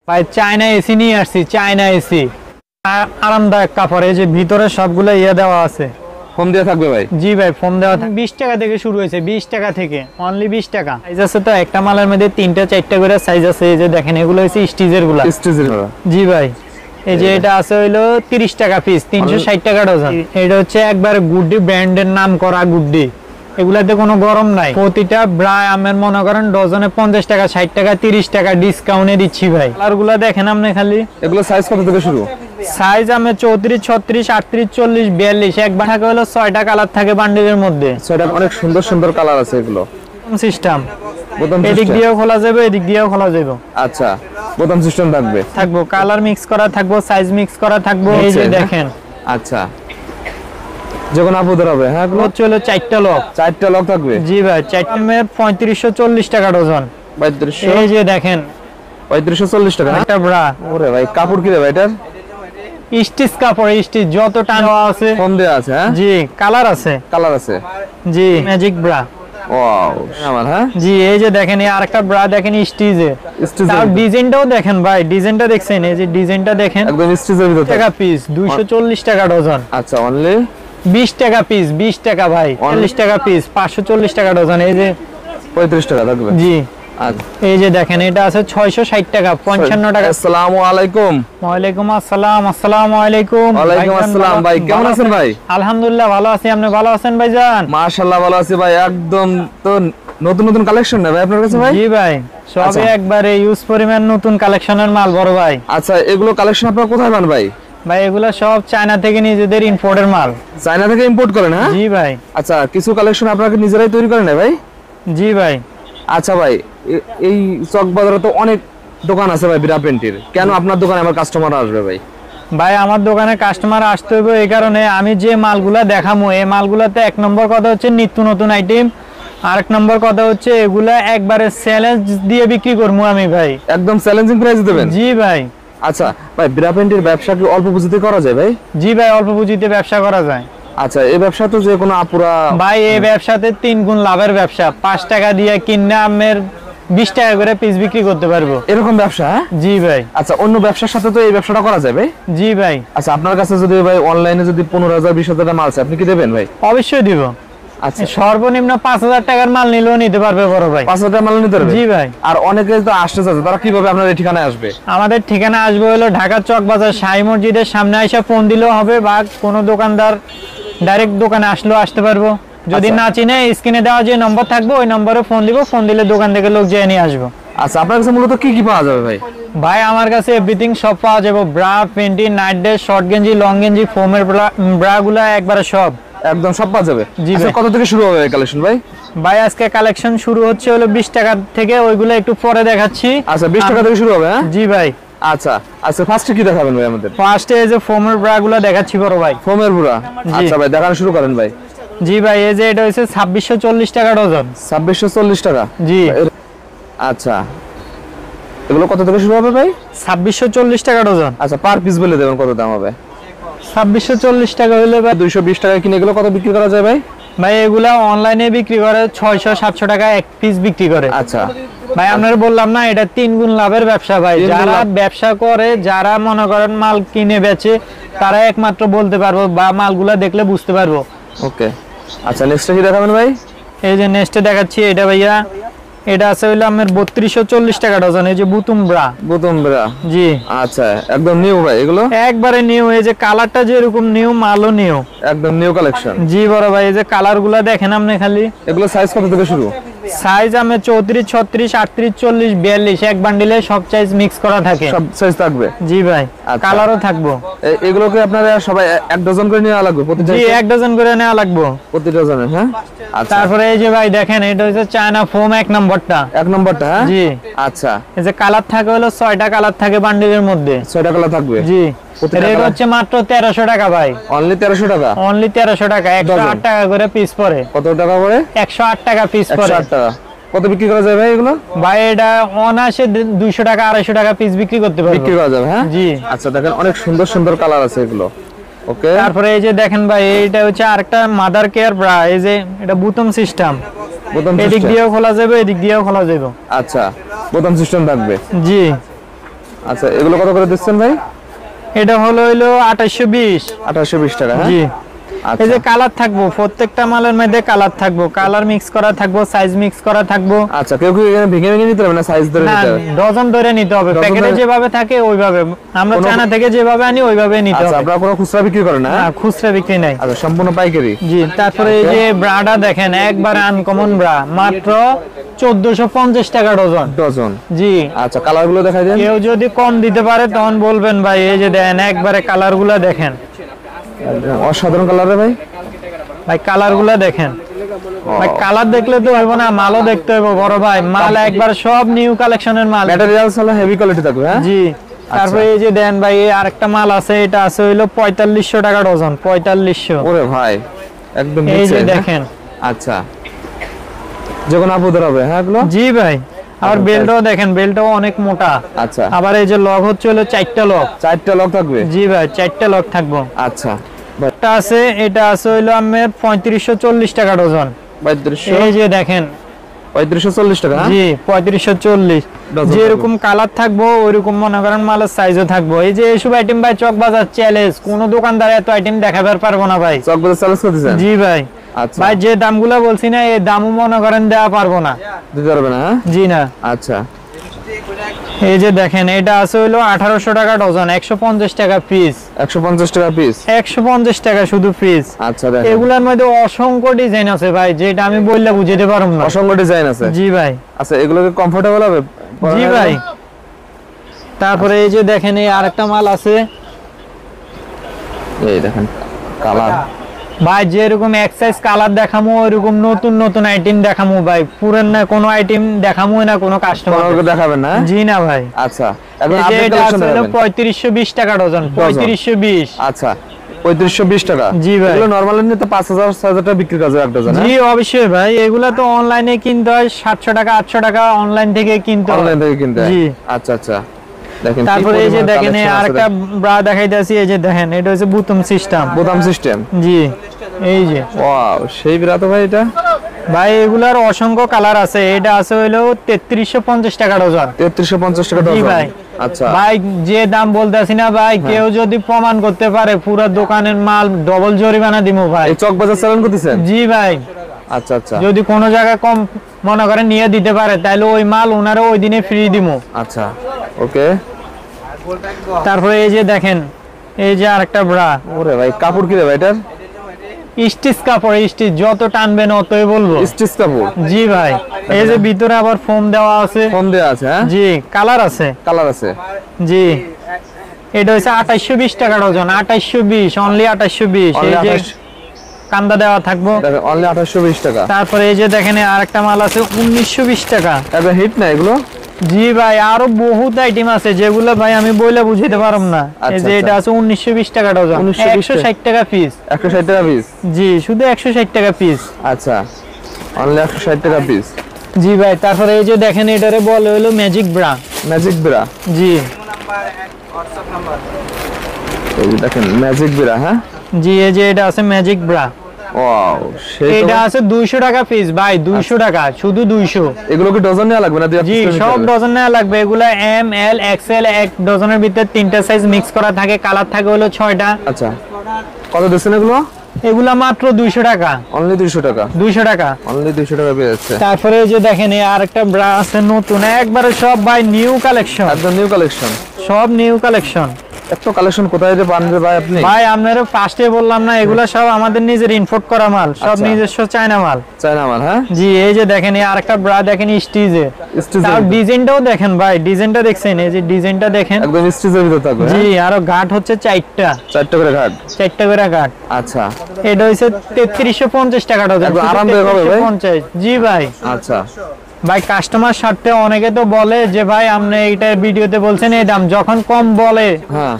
ভাই China AC নিয়ে আসছি, চায়না এসি আরামদায়ক কাপড়, এই যে ভিতরে সবগুলো দেওয়া আছে। ফোন দেওয়া থাকবে ভাই? জি ভাই, ফোন দেওয়া থাকবে। 20 টাকা থেকে শুরু হয়েছে, 20 টাকা থেকে, অনলি 20 টাকা। সাইজ আছে তো, একটা মালের মধ্যে 3টা 4টা করে সাইজ আছে। এই যে দেখেন, এগুলো হচ্ছে স্টিচের গুলা। স্টিচের? জি ভাই, এই যে এটা আছে হইলো 30 টাকা পিস, 360 টাকা ডজন। এটা হচ্ছে একবার গুড্ডি ব্র্যান্ডের নাম করা গুড্ডি, এগুলাতে কোনো গরম নাই। প্রতিটা ব্রা আমের মনে করেন ডজনে 50 টাকা, 60 টাকা, 30 টাকা ডিসকাউন্টে দিচ্ছি ভাই। কালারগুলা দেখেন আপনি খালি। এগুলো সাইজ কত থেকে শুরু? সাইজ আমি 34, 36, 38, 40, 42, একবার থাকে হলো 6টা কালার থাকে বান্ডিলের মধ্যে। সেটা অনেক সুন্দর সুন্দর কালার আছে এগুলো। সিস্টেম বোতাম এদিক দিয়েও খোলা যাবে, এদিক দিয়েও খোলা যাবে। আচ্ছা, বোতাম সিস্টেম থাকবে? থাকবো, কালার মিক্স করা থাকবো, সাইজ মিক্স করা থাকবো। এই যে দেখেন। আচ্ছা, যখন আপুদের হবে। হ্যাঁ, এগুলো চলো 4টা লক। 4টা লক থাকবে? জি ভাই, 4টা মে 3540 টাকা ডজন। 3500? এই যে দেখেন, 3540 টাকা একটা ব্রা। ওরে ভাই, কাপড় কি রে ভাই এটার? স্টিচ কাপড়, স্টিচ যত টানা আছে। ফোন দেওয়া আছে? হ্যাঁ জি, কালার আছে। কালার আছে? জি, ম্যাজিক ব্রা। ওয়াও, আমার। হ্যাঁ জি, এই যে দেখেন, এই আরেকটা ব্রা দেখেন স্টিচের। তার ডিজাইনটাও দেখেন ভাই, ডিজাইনটা দেখছেন? এই যে ডিজাইনটা দেখেন, একদম স্টিচের ভিতর। টাকা পিস, 240 টাকা ডজন। আচ্ছা, অনলি 20 টাকা পিস, 20 টাকা ভাই। 40 টাকা পিস, 540 টাকা ডজন। এই যে 35 টাকা থাকবে? জি। আচ্ছা, এই যে দেখেন, এটা আছে 660 টাকা, 55 টাকা। আসসালামু আলাইকুম। ওয়ালাইকুম আসসালাম। আসসালামু আলাইকুম। ওয়ালাইকুম আসসালাম ভাই, কেমন আছেন ভাই? আলহামদুলিল্লাহ ভালো আছি, আপনি ভালো আছেন ভাইজান? মাশাআল্লাহ ভালো আছি ভাই। একদম তো নতুন নতুন কালেকশন না ভাই আপনার কাছে ভাই? জি ভাই, সবই একবারে ইউজ পরিমাণ নতুন কালেকশনের মাল বড় ভাই। আচ্ছা, এগুলো কালেকশন আপনারা কোথায় পান ভাই? ভাই এগুলা সব চায়না থেকে নিজেদের ইম্পোর্টের মাল। চায়না থেকে ইম্পোর্ট করেন? হ্যাঁ জি ভাই। আচ্ছা, কিছু কালেকশন আপনারা নিজেরাই তৈরি করেন না ভাই? জি ভাই। আচ্ছা ভাই, এই চক বাজারে তো অনেক দোকান আছে ভাই বিরা প্রিন্টের, কেন আপনার দোকানে আমার কাস্টমার আসবে ভাই? ভাই আমার দোকানে কাস্টমার আসতে হবে এই কারণে, আমি যে মালগুলা দেখামো এই মালগুলাতে 1 নম্বর কথা হচ্ছে নিত্য নতুন আইটেম, আর 1 নম্বর কথা হচ্ছে এগুলা একবারে চ্যালেঞ্জ দিয়ে বিক্রি করবো আমি ভাই। একদম চ্যালেঞ্জিং প্রাইস দেবেন? জি ভাই। আচ্ছা ভাই, বিরা প্রিন্টের ব্যবসা কি অল্প পুঁজিতে করা যায় ভাই? জি ভাই, অল্প পুঁজিতে ব্যবসা করা যায়। আচ্ছা, এই ব্যবসা তো যে কোনো আপুরা ভাই, এই ব্যবসাতে 3 গুণ লাভের ব্যবসা। 5 টাকা দিয়ে কিনে আমের 20 টাকা করে পিস বিক্রি করতে পারবো, এরকম ব্যবসা? জি ভাই। আচ্ছা, অন্য ব্যবসার সাথে তো এই ব্যবসাটা করা যায় ভাই? জি ভাই। আচ্ছা, আপনার কাছে যদি ভাই অনলাইনে যদি 15,000 20,000 টাকা মাল আছে, আপনি কি দেবেন ভাই? অবশ্যই দিব। আচ্ছা, সর্বনিম্ন 5,000 টাকার মাল নিলেও নিতে পারবে বড় ভাই। 5,000 টাকা মাল নিতে পারবে? জি ভাই। আর অনেকে তো আসতে চাচ্ছে, তারা কিভাবে আপনার এই ঠিকানায় আসবে? আমাদের ঠিকানা আসবে হলো ঢাকা চক বাজার শাহী মসজিদের সামনে, এসে ফোন দিলেও হবে, বা কোনো দোকানদার ডাইরেক্ট দোকানে আসলেও আসতে পারবো। যদি না চিনে, স্ক্রিনে দেওয়া যে নম্বর থাকবে ওই নম্বরে ফোন দিব, ফোন দিলে দোকান থেকে লোক যেয়ে নিয়ে আসবো। আচ্ছা, আপনার কাছে মূলত কি কি পাওয়া যাবে ভাই? ভাই আমার কাছে এভরিথিং সব পাওয়া যাবে, bra, panty, night dress, short গেঞ্জি, লং গেঞ্জি, ফোমের ব্রা গুলা একবারে সব, একদম সব পাওয়া যাবে? জি আচ্ছা, ভাই। কত থেকে শুরু হবে কালেকশন ভাই? ভাই আজকে কালেকশন শুরু হচ্ছে হলো 20 টাকা থেকে, ওইগুলো একটু পরে দেখাচ্ছি। আচ্ছা, 20 টাকা থেকে শুরু হবে? হ্যাঁ জি ভাই। আচ্ছা আচ্ছা, ফার্স্টে কি দেখাবেন ভাই আমাদের? ফার্স্টে এই যে ফোমের ব্রা গুলা দেখাচ্ছি বড় ভাই। ফোমের বুড়া? আচ্ছা ভাই, দেখানো শুরু করেন ভাই। জি ভাই, এই যে এটা হচ্ছে 2640 টাকা ডজন। 2640 টাকা? জি। আচ্ছা, এগুলো কত থেকে শুরু হবে ভাই? 2640 টাকা ডজন। আচ্ছা, পার পিস বলে দেবেন কত দাম হবে? 2640 টাকা হলে ভাই 220 টাকা কিনে এগুলো কত বিক্রি করা যায় ভাই? ভাই এগুলা অনলাইনে বিক্রি করে 600-700 টাকা এক পিস বিক্রি করে। আচ্ছা ভাই আপনারা বললাম না, এটা 3 গুণ লাভের ব্যবসা ভাই। যারা ব্যবসা করে, যারা মনে করেন মাল কিনে বেচে, তারা একমাত্র বলতে পারবো বা মালগুলা দেখলে বুঝতে পারবো। ওকে, আচ্ছা, নেক্সট কি দেখাবেন ভাই? এই যে নেক্সটে দেখাচ্ছি, এটা ভাইয়া এটা আছে হইলো আমার 3240 টাকা ডজন। এই যে বুতুম ব্রা। বুতুম ব্রা? জি। আচ্ছা, একদম নিউ ভাই এগুলো? একবারে নিউ, এই যে কালারটা যেরকম নিউ, মালও নিউ, একদম নিউ কালেকশন। জি বড় ভাই, এই যে কালার গুলা দেখেন আপনি খালি। এগুলো সাইজ কত থেকে শুরু? সাইজ আমি 34, 36, 38, 40, 42 এক বান্ডিলে সব সাইজ মিক্স করা থাকে। সব সাইজ থাকবে? জি ভাই। কালারও থাকবো। এগুলোকে আপনারা সবাই 1 ডজন করে নেওয়া লাগবে প্রতি? জি, 1 ডজন করে নেওয়া লাগবে প্রতি ডজনে। হ্যাঁ আচ্ছা। তারপরে এই যে ভাই দেখেন, এটা হচ্ছে চায়না ফোম 1 নম্বরটা। 1 নম্বরটা? হ্যাঁ জি। আচ্ছা, এই যে কালার থাকে হলো 6টা কালার থাকে বান্ডিলের মধ্যে। 6টা কালার থাকবে? জি। রেট হচ্ছে মাত্র 1300 টাকা ভাই। অনলি 1300 টাকা? অনলি 1300 টাকা। 108 টাকা করে পিস পড়ে। কত টাকা করে? 108 টাকা পিস পড়ে। 108 টাকা। কত বিক্রি করা যায় ভাই এগুলো? ভাই এটা অনায়াসে 200 টাকা 250 টাকা পিস বিক্রি করতে পারবে। বিক্রি করা যাবে? হ্যাঁ জি। আচ্ছা, দেখেন অনেক সুন্দর সুন্দর কালার আছে এগুলো। ওকে, তারপরে এই যে দেখেন ভাই, এইটা হচ্ছে আরেকটা মাদার কেয়ার ব্রা। এই যে এটা বুতম সিস্টেম, বোতাম এদিক দিয়েও খোলা যাবে, এদিক দিয়েও খোলা যাবে। আচ্ছা, বোতাম সিস্টেম থাকবে? জি। আচ্ছা এগুলো কত করে দিচ্ছেন ভাই? এটা হলো 2820। 2820 টাকা। হ্যাঁ জি। আচ্ছা এই যে কালার থাকবো, প্রত্যেকটা মালের মধ্যে কালার থাকবো, কালার মিক্স করা থাকবো, সাইজ মিক্স করা থাকবো। আচ্ছা কেউ কি এখানে ভেঙে ভেঙে নিতে হবে না সাইজ ধরে না, নিতে হবে? ডজন ধরে নিতে হবে, ডজন প্যাকেটে ধরে- যেভাবে থাকে ওইভাবে, আমরা চায়না থেকে যেভাবে আনি ওইভাবে নিতে আচ্ছা হবে। আপনারা কোনো খুচরা বিক্রি করেন না? না, খুচরা বিক্রি নাই। আচ্ছা সম্পূর্ণ পাইকারি। জি। তারপরে এই যে ব্রাটা দেখেন, একবার আনকমন ব্রা, মাত্র 1450 টাকা ডজন। ডজন। জি। আচ্ছা কালার গুলো দেখাই দেন। কেউ যদি কম দিতে পারে তখন বলবেন ভাই। এই যে দেন একবারে কালার গুলা দেখেন একদম অসাধারণ কালার রে ভাই। ভাই, কালার গুলা দেখেন ভাই। কালার দেখলে তো হইব না, মালও দেখতে হইব বড় ভাই। মাল একবার সব নিউ কালেকশনের মাল। ম্যাটেরিয়ালস হলো হেভি কোয়ালিটি থাকবে। হ্যাঁ জি। তারপরে এই যে দেন ভাই, এই আরেকটা মাল আছে, এটা আছে হইলো 4500 টাকা ডজন। 4500। ওরে ভাই একদম এই নিচে, যে হ্যাঁ? দেখেন। আচ্ছা যখন আপুদের হবে। হ্যাঁ এগুলো। জি ভাই। আর বেল্টও দেখেন, বেল্টও অনেক মোটা। আচ্ছা আবার এই যে লক হচ্ছে হলো 4টা লক। 4টা লক থাকবে। জি ভাই, 4টা লক থাকবো। আচ্ছা এটা আছে, এটা আছে হইলো আমার 3540 টাকা ডজন। 3500 এই যে দেখেন। 3540 টাকা। হ্যাঁ? জি, 3540। ডজন যেরকম কালার থাকবো ওইরকম মনে করেন মালের সাইজও থাকবো। এই যে এসব আইটেম ভাই চক বাজার চ্যালেঞ্জ, কোন দোকানদার এত আইটেম দেখাতে পারবো না ভাই। চক বাজার চ্যালেঞ্জ করতেছেন? জি ভাই। আচ্ছা ভাই যে দামগুলো বলছি না, এই দামও মনে করেন দেওয়া পারবো না। দিতে পারবে না? হ্যাঁ জি না। আচ্ছা এই যে দেখেন, এটা আছে হইলো 1800 টাকা ডজন, 150 টাকা পিস। 150 টাকা পিস। 150 টাকা শুধু পিস। আচ্ছা দেখেন এগুলার মধ্যে অসংখ্য ডিজাইন আছে ভাই, যেটা আমি বললে বুঝাতে পারবো না। অসংখ্য ডিজাইন আছে। জি ভাই। আচ্ছা এগুলো কি কমফোর্টেবল হবে? জি ভাই। তারপরে এই যে দেখেন, এই আরেকটা মাল আছে এই দেখেন কালার। ভাই, যেরকম এক্সাইজ কালার দেখামো ওইরকম নতুন নতুন আইটেম দেখামো ভাই। পুরান না কোনো আইটেম দেখামো না কোনো কাস্টমার। কোনগুলো দেখাবেন না? জি না ভাই। আচ্ছা এখন এই যে আপডেট এটা কালেকশন আছে হলো দেখাবেন। 3520 টাকা ডজন। 3520। আচ্ছা 3520 টাকা। জি ভাই। এগুলো নরমালি নিতে 5000 6000 টাকা বিক্রি কাজ এক ডজন। জি অবশ্যই ভাই, এগুলা তো অনলাইনে কিনতে হয় 700 টাকা 800 টাকা অনলাইন থেকে কিনতে হয়। অনলাইন থেকে কিনতে হয়। জি। আচ্ছা আচ্ছা দেখেন। তারপরে এই যে দেখেন, এই আরেকটা ব্রা দেখাইতেছি। এই যে দেখেন, এটা হচ্ছে বুতাম সিস্টেম। বোতাম সিস্টেম। জি। এই যে ওয়াও সেই বিরাট ভাই এটা। ভাই এগুলার অসংখ্য কালার আছে। এটা আছে হইলো 3350 টাকা ডজন। 3350 টাকা জি ডজন। ভাই। আচ্ছা ভাই যে দাম বলতেছি না ভাই, কেউ যদি প্রমাণ করতে পারে পুরো দোকানের মাল ডবল জরিমানা দিমু ভাই। এই চক বাজার চালান করতেছেন? জি ভাই। আচ্ছা আচ্ছা যদি কোনো জায়গায় কম মনে করে নিয়ে দিতে পারে, তাহলে ওই মাল ওনারা ওই দিনে ফ্রি দিমু। আচ্ছা ওকে। তারপরে এই যে দেখেন, এই যে আরেকটা ব্রা। ওরে ভাই কাপড় কি রে ভাই এটার? স্টিচ কাপড়, স্টিচ যত টানবেন অতই বলবো। স্টিচ কাপড়। জি ভাই। এই যে ভিতরে আবার ফোম দেওয়া আছে। ফোম দেয়া আছে। হ্যাঁ জি। কালার আছে। কালার আছে। জি। এটা হচ্ছে 2820 টাকা ডজন। 2820, অনলি 2820। এই Only যে 28 কান্দা দেওয়া থাকবো। দেখেন অনলি 2820 টাকা। তারপরে এই যে দেখেন, এই আরেকটা মাল আছে 1920 টাকা। এটা হিট না এগুলো? জি ভাই, আরো বহুত আইটেম আছে যেগুলো ভাই আমি বইলে বুঝাতে পারব না। এই আচ্ছা, যে আচ্ছা। এটা আছে 1920 টাকা ডজন। 1920 160 টাকা পিস। 160 টাকা পিস। জি, শুধু 160 টাকা পিস। আচ্ছা অনলি 160 টাকা পিস। জি ভাই। তারপরে এই যে দেখেন, এটারে বলে হলো ম্যাজিক ব্রা। ম্যাজিক বিরা। জি। এই যে দেখেন ম্যাজিক বিরা। হ্যাঁ জি। এই যে এটা আছে ম্যাজিক ব্রা। ওয়াও সেই তো। এটা আছে 200 টাকা পিস ভাই। 200 টাকা, শুধু 200। এগুলো কি ডজন নেওয়া লাগবে না? জি, সব ডজন নেওয়া লাগবে। এগুলা এম এল এক্সএল, এক ডজনের ভিতরে 3টা সাইজ মিক্স করা থাকে। কালার থাকে হলো 6টা। আচ্ছা কত দিচ্ছেন এগুলো? এগুলা মাত্র 200 টাকা। অনলি 200 টাকা। 200 টাকা। অনলি 200 টাকা পেয়ে যাচ্ছে। তারপরে এই যে দেখেন, এই আরেকটা ব্রা আছে নতুন, একবারে সব ভাই নিউ কালেকশন। একদম নিউ কালেকশন। সব নিউ কালেকশন। এত কালেকশন কোথায় যে পান রে ভাই আপনি? ভাই আপনারা ফার্স্টে বললাম না, এগুলা সব আমাদের নিজের ইম্পোর্ট করা মাল, সব আচ্ছা। নিজস্ব চায়না মাল। চায়না মাল। হ্যাঁ জি। এই যে দেখেন, এই আরেকটা ব্রা দেখেন স্টিজে। স্টিচ তার ডিজাইনটাও দেখেন ভাই, ডিজাইনটা দেখছেন? এই যে ডিজাইনটা দেখেন। একদম স্টিচের ভিতর থাকবে। জি। আরো গাঁট হচ্ছে 4টা। 4টা করে ঘাট। 4টা করে গাঁট। আচ্ছা এটা হচ্ছে 3350 টাকা ডজন। একদম আরামদায়ক হবে ভাই। 3350। জি ভাই। আচ্ছা ভাই কাস্টমার স্বার্থে অনেকে তো বলে যে ভাই আপনি এইটা ভিডিওতে বলছেন এই দাম, যখন কম বলে হ্যাঁ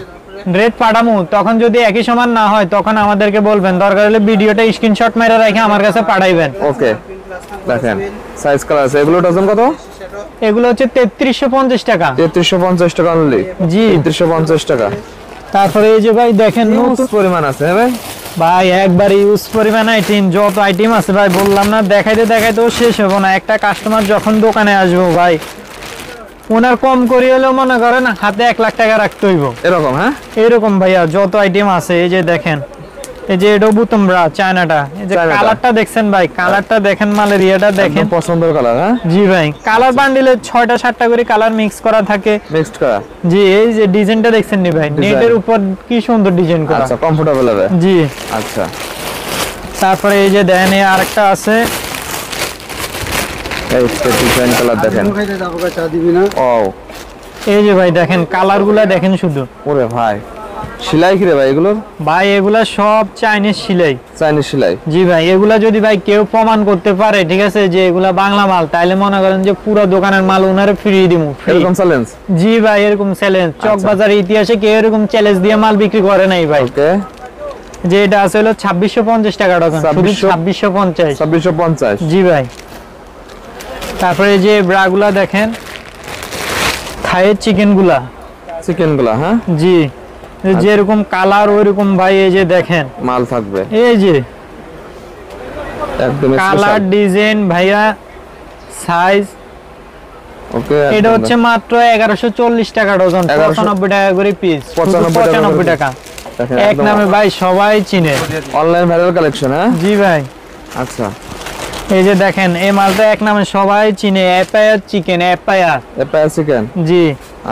রেট পাঠামু, তখন যদি একই সমান না হয় তখন আমাদেরকে বলবেন, দরকার হলে ভিডিওটা স্ক্রিনশট মেরে রেখে আমার কাছে পাঠাইবেন। ওকে দেখেন সাইজ কালার আছে। এগুলো ডজন কত? এগুলো হচ্ছে 3350 টাকা। 3350 টাকা অনলি। জি। 3350 টাকা। তারপরে এই যে ভাই দেখেন নতুন পরিমাণ আছে। হ্যাঁ ভাই ভাই একবার ইউজ পরিমাণ আইটেম, যত আইটেম আছে ভাই বললাম না, দেখাইতে দেখাইতেও শেষ হবো না। একটা কাস্টমার যখন দোকানে আসবো ভাই, ওনার কম করে হলেও মনে করেন হাতে 1 লাখ টাকা রাখতে হইব এরকম, হ্যাঁ এরকম ভাইয়া যত আইটেম আছে। এই যে দেখেন, এই যে এটা বুতম ব্রা চায়নাটা, এই যে চায়নাটা। কালারটা দেখছেন ভাই, কালারটা দেখেন, মালের ইয়েটা দেখেন, একদম পছন্দের কালার, হ্যাঁ জি ভাই। কালার বান্ডিলে 6টা 7টা করে কালার মিক্স করা থাকে। মিক্সড করা, জি এই যে ডিজাইনটা দেখছেন নি ভাই, নেটের উপর কি সুন্দর ডিজাইন করা। আচ্ছা কমফোর্টেবল হবে, জি। আচ্ছা তারপরে এই যে দেখেন এই আরেকটা আছে, এই ডিজাইন কালার দেখেন, ও এই যে ভাই দেখেন কালারগুলা দেখেন শুধু। ওরে ভাই, সেলাই কি রে ভাই এগুলোর? ভাই এগুলা সব চাইনিজ সেলাই। চাইনিজ সেলাই? জি ভাই, এগুলা যদি ভাই কেউ প্রমাণ করতে পারে, ঠিক আছে, যে এগুলা বাংলা মাল, তাইলে মনে করেন যে পুরো দোকানের মাল ওনারে ফ্রি দিমু। এরকম চ্যালেঞ্জ? জি ভাই, এরকম চ্যালেঞ্জ চকবাজারের ইতিহাসে কেউ এরকম চ্যালেঞ্জ দিয়ে মাল বিক্রি করে নাই ভাই। ওকে, যে এটা আছে হলো 2650 টাকা ডজন, শুধু 2650। 2650? জি ভাই। তারপরে এই যে ব্রাগুলা দেখেন, থাইয়ের চিকেন গুলা, চিকেন গুলা, হ্যাঁ জি যেরকম কালার ওইরকম ভাই। এই যে দেখেন মাল থাকবে, এই যে একদম কালার ডিজাইন ভাইয়া, সাইজ। ওকে, এটা হচ্ছে মাত্র 1140 টাকা ডজন, 95 টাকা করে পিস, 95 টাকা। এক নামে ভাই সবাই চিনে, অনলাইন ভাইরাল কালেকশন, হ্যাঁ জি ভাই। আচ্ছা, এই যে দেখেন এই মালটা এক নামে সবাই চিনে, এপায়ার চিকেন, এপায়ার চিকেন, জি।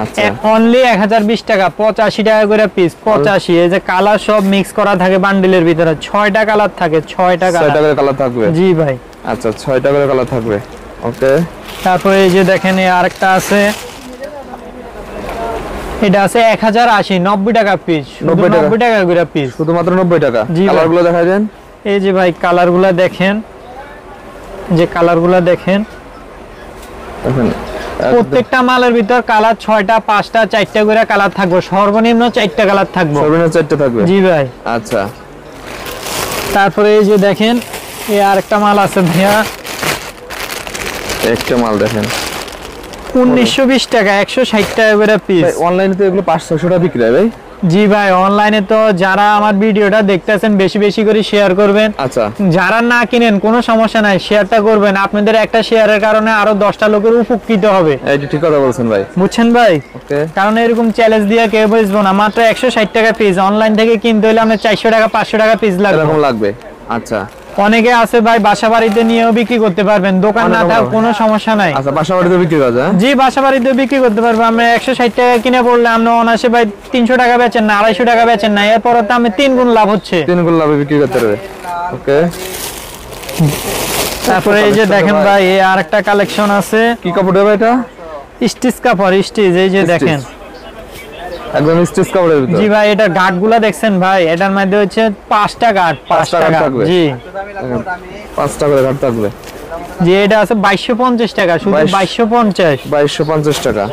আচ্ছা অনলি 1020 টাকা, 85 টাকা করে পিস, 85। এই যে কালার সব মিক্স করা থাকে বান্ডিলের ভিতরে, 6টা কালার থাকে, 6টা করে কালার থাকবে, জি ভাই। আচ্ছা 6টা করে কালার থাকবে, ওকে। তারপরে এই যে দেখেন এই আরেকটা আছে, এটা আছে 1080, 90 টাকা পিস, 90 টাকা করে পিস, শুধুমাত্র 90 টাকা। জি ভাই। কালারগুলো দেখাই দেন। এই যে ভাই কালারগুলো দেখেন, যে কালারগুলো দেখেন, দেখেন প্রত্যেকটা মালের ভিতর কালার 6টা 5টা 4টা করে কালার থাকবে, সর্বনিম্ন 4টা কালার থাকবে, সর্বনিম্ন 4টা থাকবে, জি ভাই। আচ্ছা। তারপরে এই যে দেখেন এই আরেকটা মাল আছে ভাইয়া, একটা মাল দেখেন 1920 টাকা, 160 টাকা করে পিস। অনলাইনে তো এগুলো 500-600 টাকা বিক্রি হয় ভাই। জি ভাই, অনলাইনে তো যারা আমার ভিডিওটা দেখতেছেন বেশি বেশি করে শেয়ার করবেন, আচ্ছা যারা না কিনেন কোনো সমস্যা নাই, শেয়ারটা করবেন, আপনাদের একটা শেয়ারের কারণে আরো 10টা লোকের উপকৃত হবে। এইটা ঠিক কথা বলছেন ভাই, বুঝছেন ভাই? ওকে। কারণ এরকম চ্যালেঞ্জ দিয়ে কেউ বুঝবো না, মাত্র 160 টাকা পিস, অনলাইন থেকে কিনতে হলে আপনার 400 টাকা 500 টাকা পিস লাগবে, এরকম লাগবে, আচ্ছা। অনেকে আছে ভাই বাসা বাড়িতে নিয়েও বিক্রি করতে পারবেন, দোকান না থাক কোনো সমস্যা নাই। আচ্ছা, বাসা বাড়িতে বিক্রি করা যায়? জি, বাসা বাড়িতে বিক্রি করতে পারবো আমরা। 160 টাকা কিনে পড়লে আমরা অনায়াসে ভাই 300 টাকা বেচেন না, 250 টাকা বেচেন না, এরপর তো আমি 3 গুণ লাভ হচ্ছে, 3 গুণ লাভে বিক্রি করতে পারবে, ওকে। তারপরে এই যে দেখেন ভাই এই আরেকটা কালেকশন আছে, কি কাপড় দেবে এটা? স্টিচ কাপড়, স্টিচ। এই যে দেখেন একদম স্টিচ কাপড়ের ভিতর। জি ভাই, এটা গার্ড গুলা দেখছেন ভাই, এটার মধ্যে হচ্ছে 5টা গার্ড, 5 টাকা, জি 5টা করে ঘাট থাকবে, জি। এটা আছে 2250 টাকা, শুধু 2250, 2250 টাকা।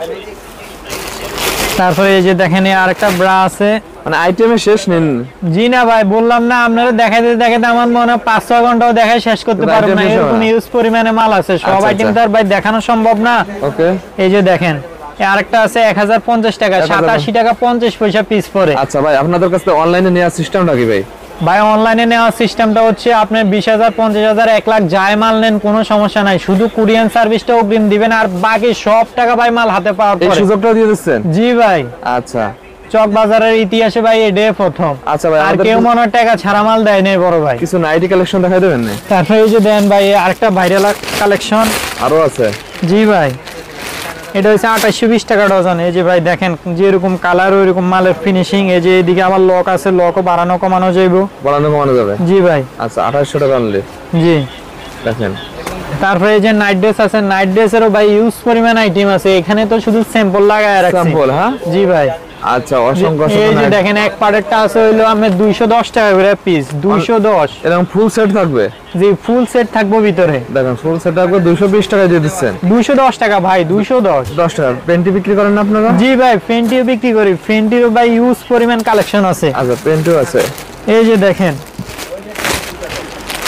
তারপরে এই যে দেখেন এই আরেকটা ব্রা আছে, মানে আইটেমে শেষ নেন। জি না ভাই, বললাম না আপনারা দেখাইতে দেখাইতে আমার মনে হয় 5-6 ঘন্টাও দেখাই শেষ করতে পারবো না, এরকম ইউজ পরিমাণে মাল আছে, সব আইটেম তো আর ভাই দেখানো সম্ভব না, ওকে। এই যে দেখেন এই আরেকটা আছে 1050 টাকা, 87 টাকা 50 পয়সা পিস পড়ে। আচ্ছা ভাই, আপনাদের কাছে অনলাইনে নেওয়ার সিস্টেমটা কি ভাই? ভাই অনলাইনে নেওয়ার সিস্টেমটা হচ্ছে আপনি 20,000 50,000 1 লাখ যাই মাল নেন কোনো সমস্যা নাই, শুধু কুরিয়ান সার্ভিসটা অগ্রিম দিবেন, আর বাকি সব টাকা ভাই মাল হাতে পাওয়ার এই পরে। সুযোগটা দিয়ে দিচ্ছেন? জি ভাই, আচ্ছা। চক বাজারের ইতিহাসে ভাই এটাই প্রথম। আচ্ছা ভাই, আর কেউ মনে হয় টাকা ছাড়া মাল দেয় নাই বড় ভাই। কিছু নাইটি কালেকশন দেখাই দেবেন না? তারপরে এই যে দেন ভাই আরেকটা ভাইরাল কালেকশন আরো আছে? জি ভাই, এটা হচ্ছে 2820 টাকা ডজন। এই যে ভাই দেখেন যেরকম কালার ওইরকম মালের ফিনিশিং। এই যে এদিকে আমার লক আছে, লকও বাড়ানো কমানো যাইবো, বাড়ানো কমানো যাবে। জি ভাই। আচ্ছা, 2800 টাকা অনলি, জি। দেখেন তারপরে এই যে নাইট ড্রেস আছে, নাইট ড্রেসেরও ভাই ইউজ পরিমাণ আইটেম আছে, এখানে তো শুধু স্যাম্পল লাগায় রাখছি। স্যাম্পল, হ্যাঁ জি ভাই। আচ্ছা, অসংখ্য এই যে দেখেন এক পার্টেরটা আছে হইলো আমরা 210 টাকা করে পিস, 210। এরকম ফুল সেট থাকবে? জি, ফুল সেট থাকবে ভিতরে। দেখেন ফুল সেট থাকবে 220 টাকা দিয়ে দিচ্ছেন। 210 টাকা ভাই, 210 10 টাকা। পেন্টি বিক্রি করেন না আপনারা? জি ভাই, ফেন্টিও বিক্রি করি, ফেন্টিরও ভাই ইউজ পরিমাণ কালেকশন আছে। আচ্ছা, পেন্টিও আছে। এই যে দেখেন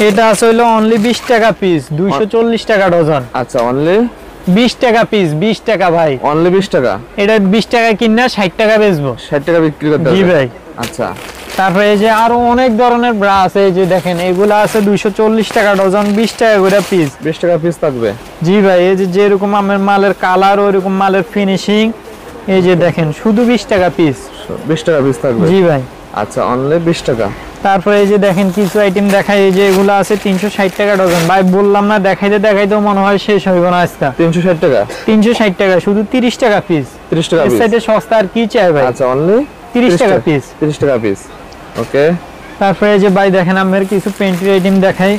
এটা আছে হইলো অনলি 20 টাকা পিস, 240 টাকা ডজন। আচ্ছা, অনলি 20 টাকা পিস, 20 টাকা ভাই, অনলি 20 টাকা। এটা 20 টাকা কিনা 60 টাকা বেচবো। 60 টাকা বিক্রি করতে জি হবে? ভাই। আচ্ছা, তারপরে এই যে আরো অনেক ধরনের ব্রা আছে, এই যে দেখেন এগুলা আছে 240 টাকা ডজন, 20 টাকা করে পিস। 20 টাকা পিস থাকবে। জি ভাই, এই যে যেরকম আমার মালের কালার ওইরকম মালের ফিনিশিং, এই যে দেখেন শুধু 20 টাকা পিস। 20 টাকা পিস থাকবে। জি ভাই। আচ্ছা, অনলি 20 টাকা। তারপরে এই যে দেখেন কিছু আইটেম দেখাই, এই যে এগুলো আছে 360 টাকা ডজন। ভাই বললাম না, দেখাইতে দেখাইতে মনে হয় শেষ হইব না আজকে। 360 টাকা। 360 টাকা, শুধু 30 টাকা পিস। 30 টাকা এর পিস। সাইডে সস্তা আর কি চাই ভাই। আচ্ছা, অনলি 30 টাকা পিস। 30 টাকা পিস। ওকে। তারপরে এই যে ভাই দেখেন আমার কিছু পেন্টের আইটেম দেখাই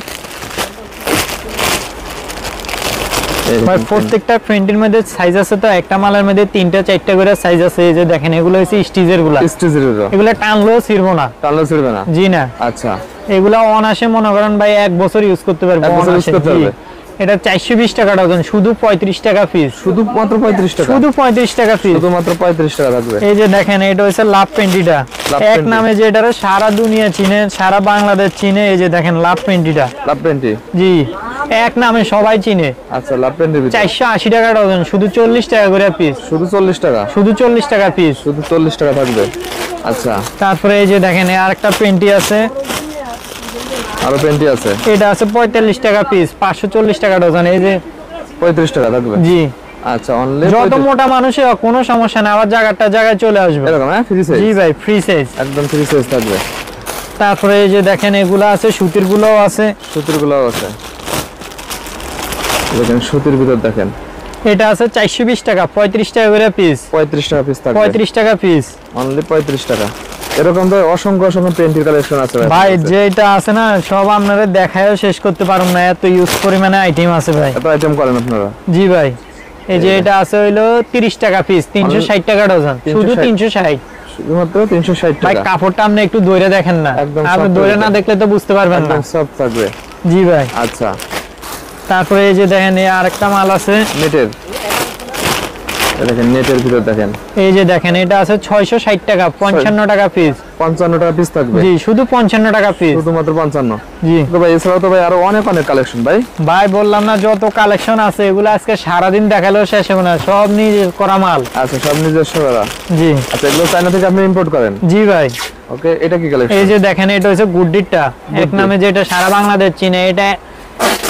ভাই। প্রত্যেকটা প্রিন্টের মধ্যে সাইজ আছে, তো একটা মালের মধ্যে 3টা 4টা করে সাইজ আছে। এই যে দেখেন এগুলো হচ্ছে স্টিচের গুলা। স্টিচের গুলো। এগুলা টানলেও ছিড়বো না। টানলেও ছিড়বে না। জি না। আচ্ছা। এগুলা অনায়াসে মনে করেন ভাই 1 বছর ইউজ করতে পারবে। 1 বছর ইউজ করতে পারবে। এটা 420 টাকা ডজন, শুধু 35 টাকা পিস। শুধু মাত্র 35 টাকা। শুধু 35 টাকা পিস। শুধু মাত্র 35 টাকা থাকবে। এই যে দেখেন এটা হচ্ছে লাভ পেন্টিটা, এক নামে যে এটারে সারা দুনিয়া চিনে, সারা বাংলাদেশ চিনে। এই যে দেখেন লাভ পেন্টিটা। লাভ পেন্টি। জি, এক নামে সবাই চিনে। আচ্ছা, লাভ পেন্টি 480 টাকা ডজন, শুধু 40 টাকা করে পিস। শুধু 40 টাকা। শুধু 40 টাকা পিস। শুধু 40 টাকা থাকবে। আচ্ছা। তারপরে এই যে দেখেন আরেকটা পেন্টি আছে, আরো পেন্টি আছে। এটা আছে 45 টাকা পিস, 540 টাকা ডজন। এই যে 35 টাকা থাকবে। জি। আচ্ছা, অনলি যত মোটা মানুষই হোক কোনো সমস্যা না, আবার জায়গায় চলে আসবে। এরকম হ্যাঁ, ফ্রি সাইজ। জি ভাই, ফ্রি সাইজ। একদম ফ্রি সাইজ থাকবে। তারপরে এই যে দেখেন এগুলা আছে, সুতির গুলোও আছে। সুতির গুলোও আছে। দেখেন সুতির ভিতর দেখেন। এটা আছে 420 টাকা, 35 টাকা করে পিস। 35 টাকা পিস থাকবে। 35 টাকা পিস। অনলি 35 টাকা। এরকম তো অসংখ্য পেন্টির কালেকশন আছে ভাই। যেটা আছে না সব আপনারা দেখায়ও শেষ করতে পারুম না, এত ইউজ পরিমাণে আইটেম আছে ভাই। এত আইটেম করেন আপনারা? জি ভাই। এই যে এটা আছে হইলো 30 টাকা পিস, 360 টাকা ডজন, শুধু 360। শুধুমাত্র 360 ভাই টাকা। কাপড়টা আপনি একটু ধরে দেখেন না, আপনি ধরে না দেখলে তো বুঝতে পারবেন না। একদম সফট থাকবে। জি ভাই। আচ্ছা। তারপরে এই যে দেখেন এই আরেকটা মাল আছে নেটের। দেখেন নেটের ভিতর দেখেন। এই যে দেখেন এটা আছে 660 টাকা, 55 টাকা পিস। 55 টাকা পিস থাকবে। জি, শুধু 55 টাকা পিস। শুধুমাত্র 55। জি। তো ভাই এছাড়াও তো ভাই আরো অনেক কালেকশন ভাই। ভাই বললাম না যত কালেকশন আছে এগুলো আজকে সারাদিন দেখালেও শেষ হবে না, সব নিজের করা মাল। আচ্ছা, সব নিজস্ব করা। জি। আচ্ছা, এগুলো চায়না থেকে আপনি ইম্পোর্ট করেন? জি ভাই। ওকে, এটা কি কালেকশন? এই যে দেখেন এটা হচ্ছে গুডডিটটা, এক নামে যেটা সারা বাংলাদেশ চিনে। এটা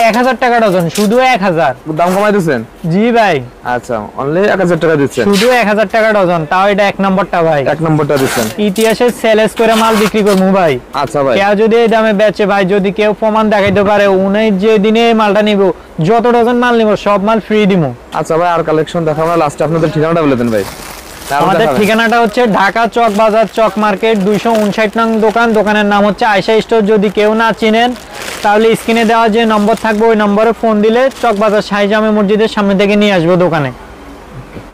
1000 টাকা ডজন, শুধু 1000। দাম কমাই দিচ্ছেন? জি ভাই। আচ্ছা, অনলি 1000 টাকা দিচ্ছেন। শুধু 1000 টাকা ডজন, তাও এটা এক নম্বরটা ভাই। এক নম্বরটা দিচ্ছেন। ইতিহাসে সেলস করে মাল বিক্রি করবো ভাই। আচ্ছা ভাই। কেউ যদি এই দামে বেচে ভাই, যদি কেউ প্রমাণ দেখাইতে পারে উনি যে দিনে এই মালটা নিব, যত ডজন মাল নিব সব মাল ফ্রি দিব। আচ্ছা ভাই, আর কালেকশন দেখাবো না, লাস্টে আপনাদের ঠিকানাটা বলে দেন ভাই। আমাদের ঠিকানাটা হচ্ছে ঢাকা চক বাজার, চক মার্কেট 259 নং দোকান। দোকানের নাম হচ্ছে আয়শা স্টোর। যদি কেউ না চিনেন তাহলে স্ক্রিনে দেওয়া যে নম্বর থাকবে ওই নম্বরে ফোন দিলে চক বাজার শাহী জামে মসজিদের সামনে থেকে নিয়ে আসবো দোকানে।